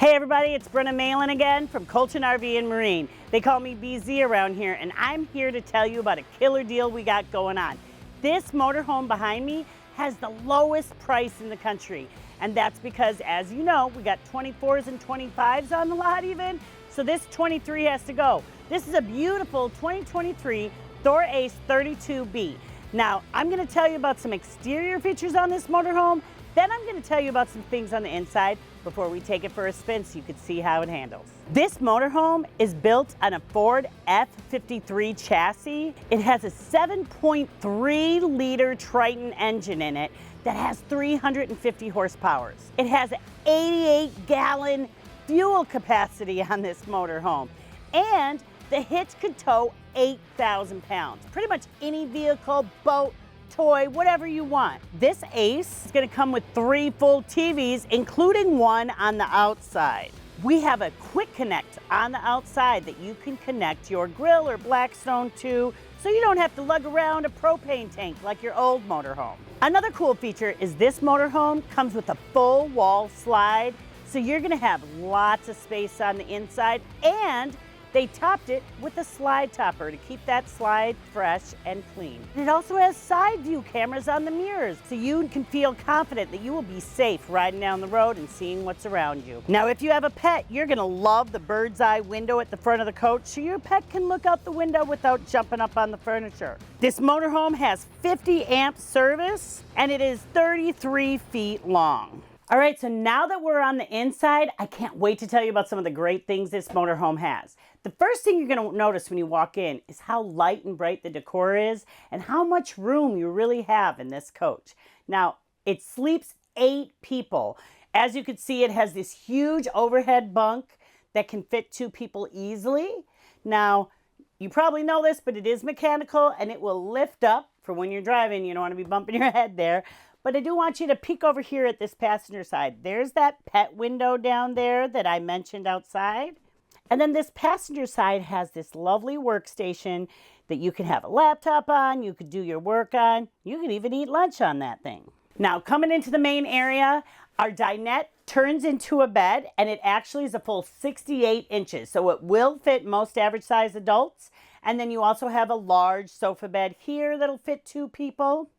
Hey everybody, it's Brenna Malin again from Colton RV and Marine. They call me BZ around here, and I'm here to tell you about a killer deal we got going on. This motorhome behind me has the lowest price in the country, and that's because, as you know, we got 24s and 25s on the lot even, so this 23 has to go. This is a beautiful 2023 Thor Ace 32B. Now, I'm going to tell you about some exterior features on this motorhome, then I'm going to tell you about some things on the inside before we take it for a spin so you can see how it handles. This motorhome is built on a Ford F53 chassis. It has a 7.3 liter Triton engine in it that has 350 horsepower. It has 88 gallon fuel capacity on this motorhome, and the hitch could tow 8,000 pounds. Pretty much any vehicle, boat, toy, whatever you want. This Ace is going to come with 3 full TVs, including one on the outside. We have a quick connect on the outside that you can connect your grill or Blackstone to, so you don't have to lug around a propane tank like your old motorhome. Another cool feature is this motorhome comes with a full wall slide, so you're going to have lots of space on the inside, and they topped it with a slide topper to keep that slide fresh and clean. It also has side view cameras on the mirrors, so you can feel confident that you will be safe riding down the road and seeing what's around you. Now, if you have a pet, you're gonna love the bird's eye window at the front of the coach, so your pet can look out the window without jumping up on the furniture. This motorhome has 50 amp service, and it is 33 feet long. All right, so now that we're on the inside, I can't wait to tell you about some of the great things this motorhome has. The first thing you're gonna notice when you walk in is how light and bright the decor is and how much room you really have in this coach. Now, it sleeps 8 people. As you can see, it has this huge overhead bunk that can fit 2 people easily. Now, you probably know this, but it is mechanical and it will lift up for when you're driving. You don't wanna be bumping your head there. But I do want you to peek over here at this passenger side. There's that pet window down there that I mentioned outside. And then this passenger side has this lovely workstation that you can have a laptop on, you could do your work on, you could even eat lunch on that thing. Now, coming into the main area, our dinette turns into a bed, and it actually is a full 68 inches. So it will fit most average size adults. And then you also have a large sofa bed here that'll fit 2 people.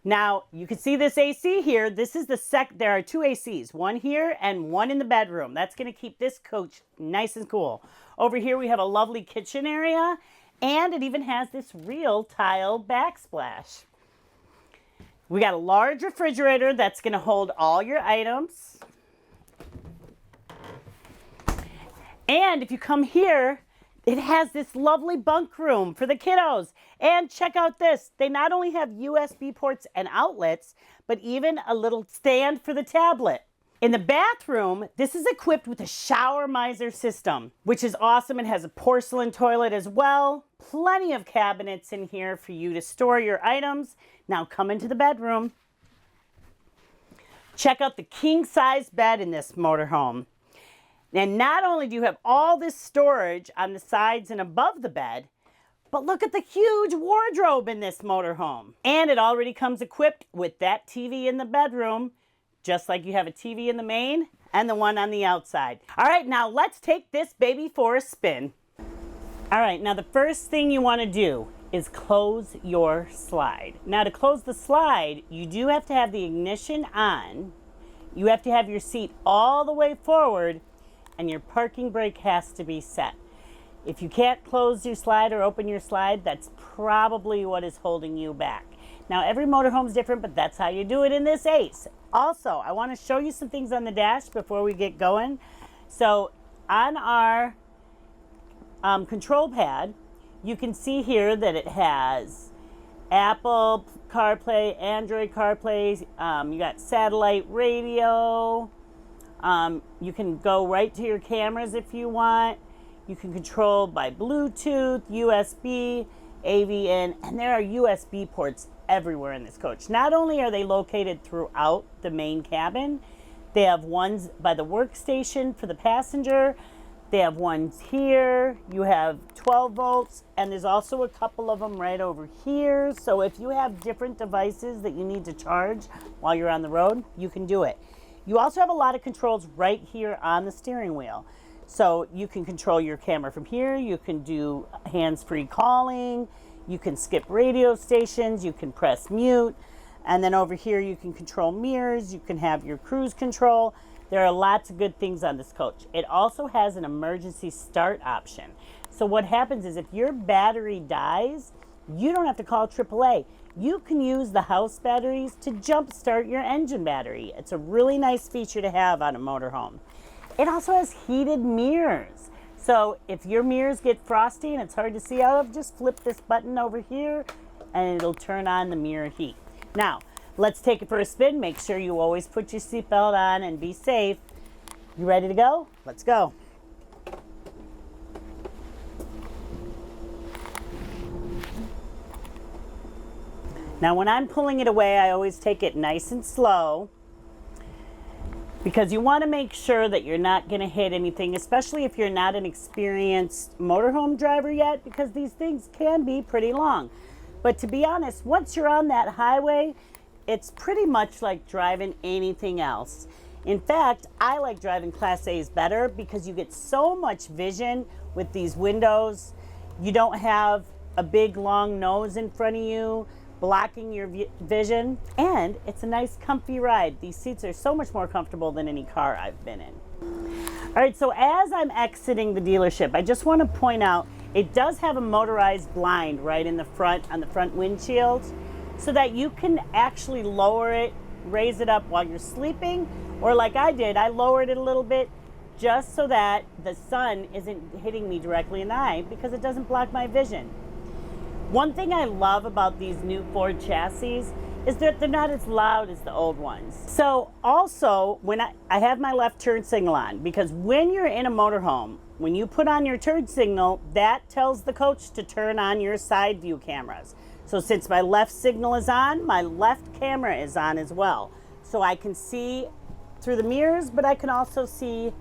Now, you can see this AC here. This is there are 2 ACs, one here and one in the bedroom. That's going to keep this coach nice and cool. Over here, we have a lovely kitchen area, and it even has this real tile backsplash. We got a large refrigerator that's going to hold all your items. And if you come here, it has this lovely bunk room for the kiddos. And check out this. They not only have USB ports and outlets, but even a little stand for the tablet. In the bathroom, this is equipped with a shower miser system, which is awesome. It has a porcelain toilet as well. Plenty of cabinets in here for you to store your items. Now come into the bedroom. Check out the king-size bed in this motorhome. And not only do you have all this storage on the sides and above the bed, but look at the huge wardrobe in this motorhome. And it already comes equipped with that TV in the bedroom, just like you have a TV in the main and the one on the outside. All right, now let's take this baby for a spin. All right, now the first thing you want to do is close your slide. Now to close the slide, you do have to have the ignition on. You have to have your seat all the way forward, and your parking brake has to be set. If you can't close your slide or open your slide, that's probably what is holding you back. Now, every motorhome is different, but that's how you do it in this Ace. Also, I want to show you some things on the dash before we get going. So on our control pad, you can see here that it has Apple CarPlay, Android CarPlay, you got satellite radio. You can go right to your cameras if you want. You can control by Bluetooth, USB, AV in, and there are USB ports everywhere in this coach. Not only are they located throughout the main cabin, they have ones by the workstation for the passenger. They have ones here. You have 12 volts, and there's also a couple of them right over here. So if you have different devices that you need to charge while you're on the road, you can do it. You also have a lot of controls right here on the steering wheel. So you can control your camera from here, you can do hands-free calling, you can skip radio stations, you can press mute, and then over here you can control mirrors, you can have your cruise control. There are lots of good things on this coach. It also has an emergency start option. So what happens is if your battery dies, you don't have to call AAA. You can use the house batteries to jump start your engine battery. It's a really nice feature to have on a motorhome. It also has heated mirrors. So if your mirrors get frosty and it's hard to see out of, just flip this button over here and it'll turn on the mirror heat. Now, let's take it for a spin. Make sure you always put your seatbelt on and be safe. You ready to go? Let's go. Now, when I'm pulling it away, I always take it nice and slow because you want to make sure that you're not going to hit anything, especially if you're not an experienced motorhome driver yet, because these things can be pretty long. But to be honest, once you're on that highway, it's pretty much like driving anything else. In fact, I like driving Class A's better because you get so much vision with these windows. You don't have a big long nose in front of you blocking your vision, and it's a nice comfy ride. These seats are so much more comfortable than any car I've been in. All right, so as I'm exiting the dealership, I just want to point out it does have a motorized blind right in the front on the front windshield so that you can actually lower it, raise it up while you're sleeping, or like I did, I lowered it a little bit just so that the sun isn't hitting me directly in the eye because it doesn't block my vision. One thing I love about these new Ford chassis is that they're not as loud as the old ones. So also, when I have my left turn signal on, because when you're in a motorhome, when you put on your turn signal, that tells the coach to turn on your side view cameras. So since my left signal is on, my left camera is on as well. So I can see through the mirrors, but I can also see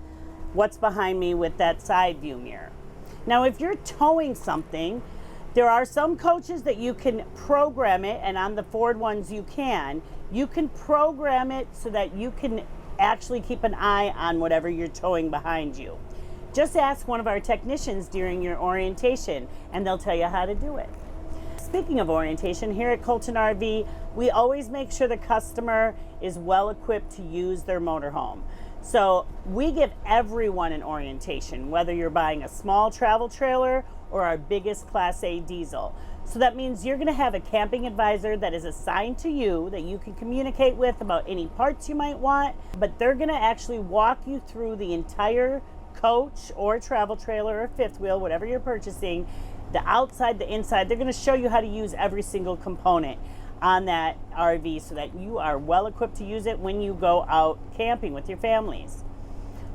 what's behind me with that side view mirror. Now, if you're towing something, there are some coaches that you can program it, and on the Ford ones you can program it so that you can actually keep an eye on whatever you're towing behind you. Just ask one of our technicians during your orientation and they'll tell you how to do it. Speaking of orientation, here at Colton RV, we always make sure the customer is well equipped to use their motorhome. So we give everyone an orientation, whether you're buying a small travel trailer or our biggest Class A diesel. So that means you're going to have a camping advisor that is assigned to you that you can communicate with about any parts you might want, but they're going to actually walk you through the entire coach or travel trailer or fifth wheel, whatever you're purchasing, the outside, the inside. They're going to show you how to use every single component on that RV so that you are well equipped to use it when you go out camping with your families.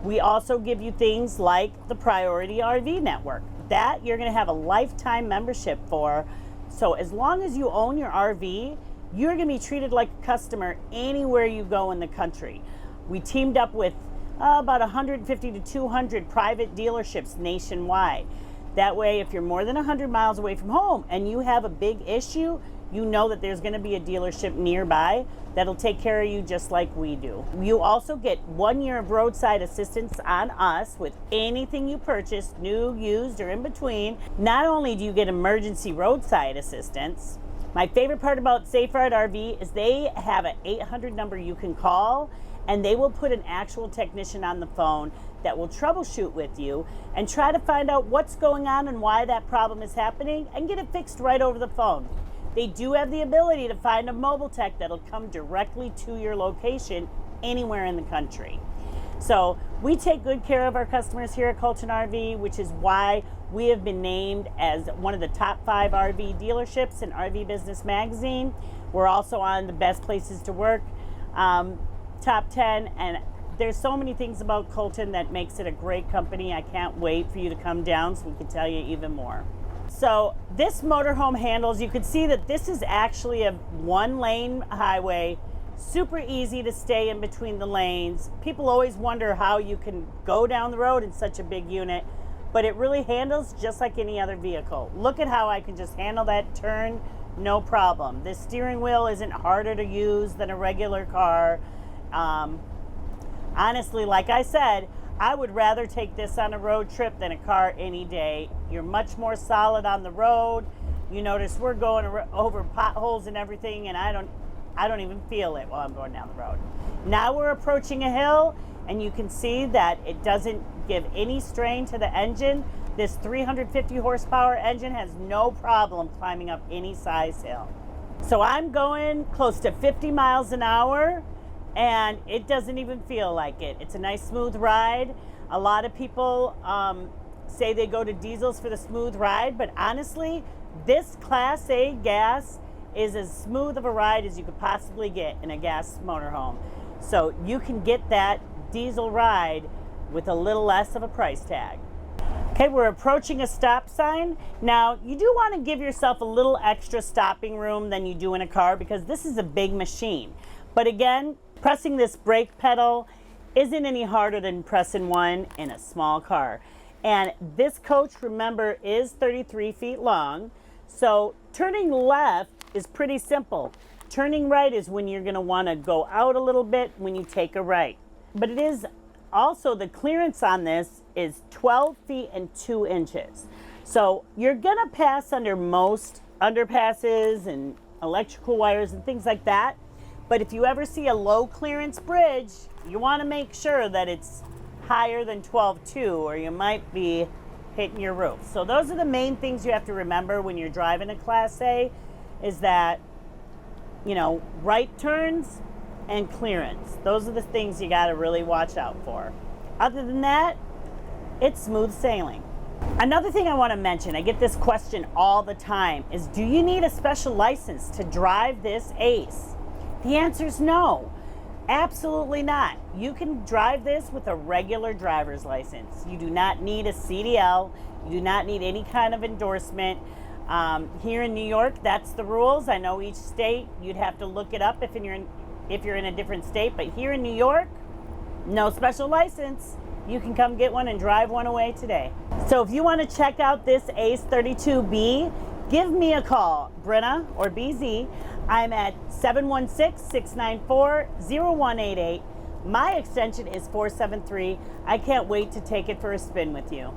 We also give you things like the Priority RV Network. That you're going to have a lifetime membership for. So as long as you own your RV, you're going to be treated like a customer anywhere you go in the country. We teamed up with about 150 to 200 private dealerships nationwide. That way, if you're more than 100 miles away from home and you have a big issue, you know that there's going to be a dealership nearby that'll take care of you just like we do. You also get 1 year of roadside assistance on us with anything you purchase, new, used, or in between. Not only do you get emergency roadside assistance, my favorite part about Safe Ride RV is they have an 800 number you can call, and they will put an actual technician on the phone that will troubleshoot with you and try to find out what's going on and why that problem is happening and get it fixed right over the phone. They do have the ability to find a mobile tech that'll come directly to your location anywhere in the country. So we take good care of our customers here at Colton RV, which is why we have been named as one of the top 5 RV dealerships in RV Business Magazine. We're also on the best places to work, top 10, and there's so many things about Colton that makes it a great company. I can't wait for you to come down so we can tell you even more. So this motorhome handles, you can see that this is actually a 1-lane highway, super easy to stay in between the lanes. People always wonder how you can go down the road in such a big unit, but it really handles just like any other vehicle. Look at how I can just handle that turn, no problem. This steering wheel isn't harder to use than a regular car. Honestly, like I said, I would rather take this on a road trip than a car any day. You're much more solid on the road. You notice we're going over potholes and everything, and I don't even feel it while I'm going down the road. Now we're approaching a hill, and you can see that it doesn't give any strain to the engine. This 350 horsepower engine has no problem climbing up any size hill. So I'm going close to 50 miles an hour, and it doesn't even feel like it. It's a nice smooth ride. A lot of people say they go to diesels for the smooth ride, but honestly, this Class A gas is as smooth of a ride as you could possibly get in a gas motorhome. So you can get that diesel ride with a little less of a price tag. Okay, we're approaching a stop sign. Now, you do want to give yourself a little extra stopping room than you do in a car because this is a big machine. But again, pressing this brake pedal isn't any harder than pressing one in a small car. And this coach, remember, is 33 feet long. So turning left is pretty simple. Turning right is when you're going to want to go out a little bit when you take a right. But it is also, the clearance on this is 12 feet and 2 inches. So you're going to pass under most underpasses and electrical wires and things like that. But if you ever see a low clearance bridge, you want to make sure that it's higher than 12.2 or you might be hitting your roof. So those are the main things you have to remember when you're driving a Class A, is that, you know, right turns and clearance. Those are the things you got to really watch out for. Other than that, it's smooth sailing. Another thing I want to mention, I get this question all the time, is do you need a special license to drive this Ace? The answer is no. Absolutely not. You can drive this with a regular driver's license. You do not need a CDL. You do not need any kind of endorsement. Here in New York, that's the rules. I know each state, you'd have to look it up if you're in a different state. But here in New York, no special license. You can come get one and drive one away today. So if you want to check out this Ace 32B, give me a call, Brenna or BZ. I'm at 716-694-0188. My extension is 473. I can't wait to take it for a spin with you.